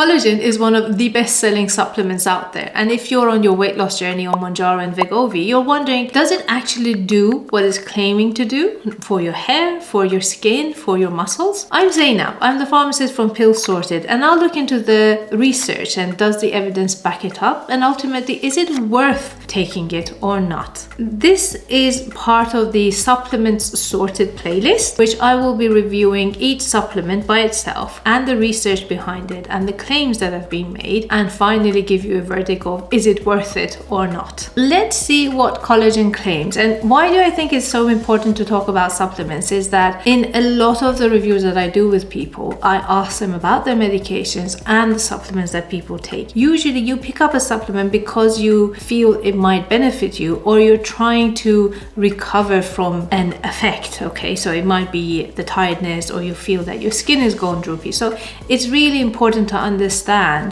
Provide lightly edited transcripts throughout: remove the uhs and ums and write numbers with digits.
Collagen is one of the best-selling supplements out there. And if you're on your weight loss journey on Mounjaro and Wegovy, you're wondering, does it actually do what it's claiming to do for your hair, for your skin, for your muscles? I'm Zeinab. I'm the pharmacist from PillSorted, and I'll look into the research and does the evidence back it up, and ultimately, is it worth taking it or not? This is part of the Supplements Sorted playlist, which I will be reviewing each supplement by itself and the research behind it and the claims that have been made, and finally give you a verdict of is it worth it or not. Let's see what Collagen claims. And why do I think it's so important to talk about supplements is that in a lot of the reviews that I do with people, I ask them about their medications and the supplements that people take. Usually you pick up a supplement because you feel it might benefit you, or you're trying to recover from an effect. Okay, so it might be the tiredness, or you feel that your skin is gone droopy. So it's really important to understand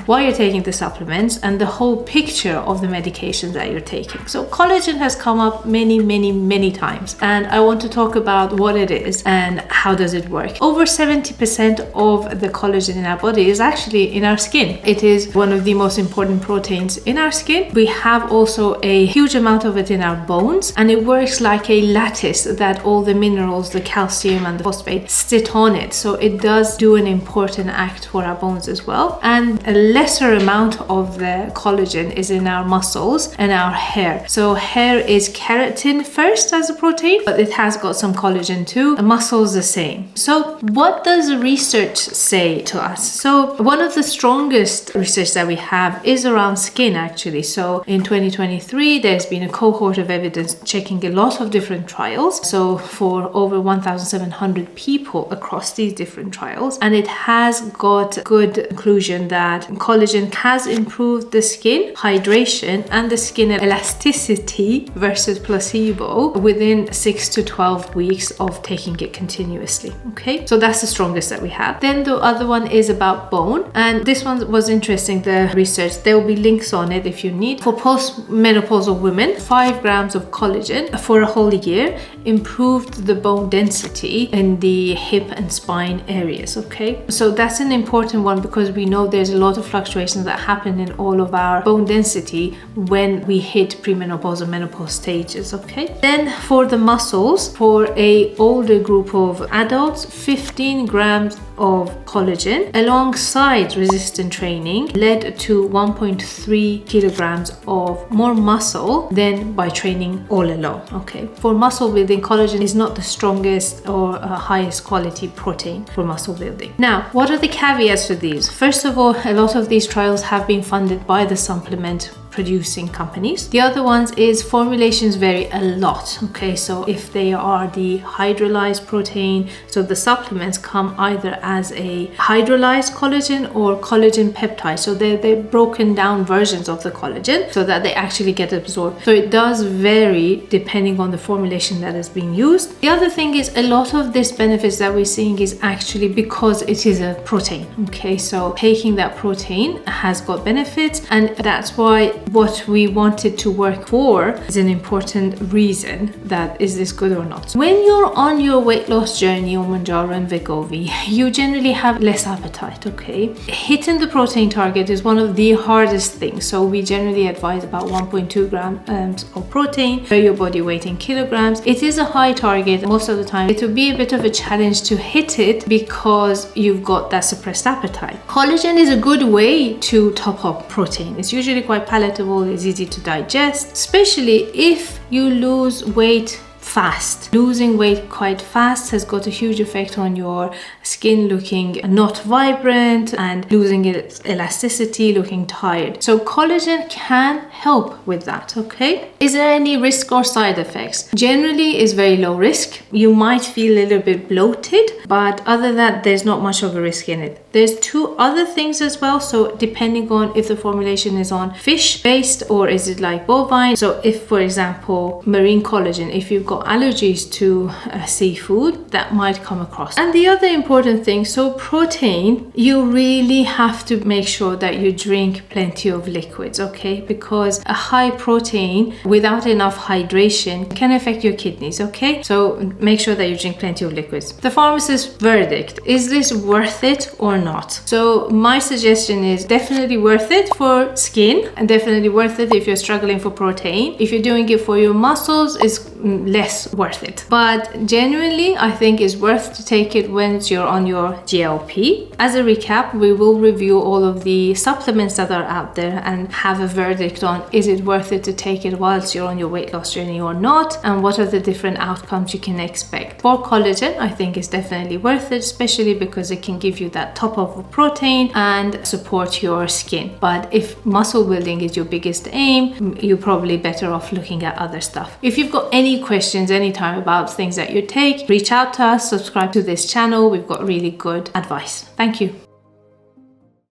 why you're taking the supplements and the whole picture of the medications that you're taking. So collagen has come up many times, and I want to talk about what it is and how does it work. Over 70% of the collagen in our body is actually in our skin. It is one of the most important proteins in our skin. We have also a huge amount of it in our bones, and it works like a lattice that all the minerals, the calcium and the phosphate sit on it. So it does do an important act for our bones as well. And a lesser amount of the collagen is in our muscles and our hair. So hair is keratin first as a protein, but it has got some collagen too. The muscles the same. So what does the research say to us? So one of the strongest research that we have is around skin actually. So in 2023, there's been a cohort of evidence checking a lot of different trials. So for over 1,700 people across these different trials, and it has got good conclusion that collagen has improved the skin hydration and the skin elasticity versus placebo within 6 to 12 weeks of taking it continuously. Okay, so that's the strongest that we have. Then the other one is about bone, and this one was interesting, the research. There will be links on it if you need. For postmenopausal women, 5 grams of collagen for a whole year improved the bone density in the hip and spine areas. Okay, so that's an important one because we know there's a lot of fluctuations that happen in all of our bone density when we hit premenopausal menopause stages. Okay, then for the muscles, for a older group of adults, 15 grams of collagen alongside resistant training led to 1.3 kilograms of more muscle than by training all alone. Okay, for muscle building, collagen is not the strongest or highest quality protein for muscle building. Now, what are the caveats to these? First of all, a lot of these trials have been funded by the supplement producing companies. The other ones is formulations vary a lot. Okay, so if they are the hydrolyzed protein, so the supplements come either as a hydrolyzed collagen or collagen peptides. So they're broken down versions of the collagen so that they actually get absorbed. So it does vary depending on the formulation that is being used. The other thing is a lot of this benefits that we're seeing is actually because it is a protein. Okay, so taking that protein has got benefits, and that's why what we wanted to work for is an important reason that is this good or not. When you're on your weight loss journey on Mounjaro and Wegovy, you generally have less appetite. Okay, hitting the protein target is one of the hardest things. So we generally advise about 1.2 grams of protein per your body weight in kilograms. It is a high target. Most of the time it will be a bit of a challenge to hit it because you've got that suppressed appetite. Collagen is a good way to top up protein. It's usually quite palatable, it's easy to digest, especially if you lose weight fast. Losing weight quite fast has got a huge effect on your skin looking not vibrant and losing its elasticity, looking tired. So collagen can help with that. Okay, is there any risk or side effects? Generally is very low risk. You might feel a little bit bloated, but other than that, there's not much of a risk in it. There's 2 other things as well. So depending on if the formulation is on fish based or is it like bovine. So if, for example, marine collagen, if you've got got allergies to seafood, that might come across. And the other important thing, so protein, you really have to make sure that you drink plenty of liquids, okay? Because a high protein without enough hydration can affect your kidneys, okay? So make sure that you drink plenty of liquids. The pharmacist's verdict, is this worth it or not? So my suggestion is definitely worth it for skin, and definitely worth it if you're struggling for protein. If you're doing it for your muscles, it's less worth it. But genuinely, I think it's worth to take it when you're on your GLP. As a recap, we will review all of the supplements that are out there and have a verdict on, is it worth it to take it whilst you're on your weight loss journey or not, and what are the different outcomes you can expect. For collagen, I think it's definitely worth it, especially because it can give you that top of protein and support your skin. But if muscle building is your biggest aim, you're probably better off looking at other stuff. If you've got any questions anytime about things that you take, reach out to us, subscribe to this channel. We've got really good advice. Thank you.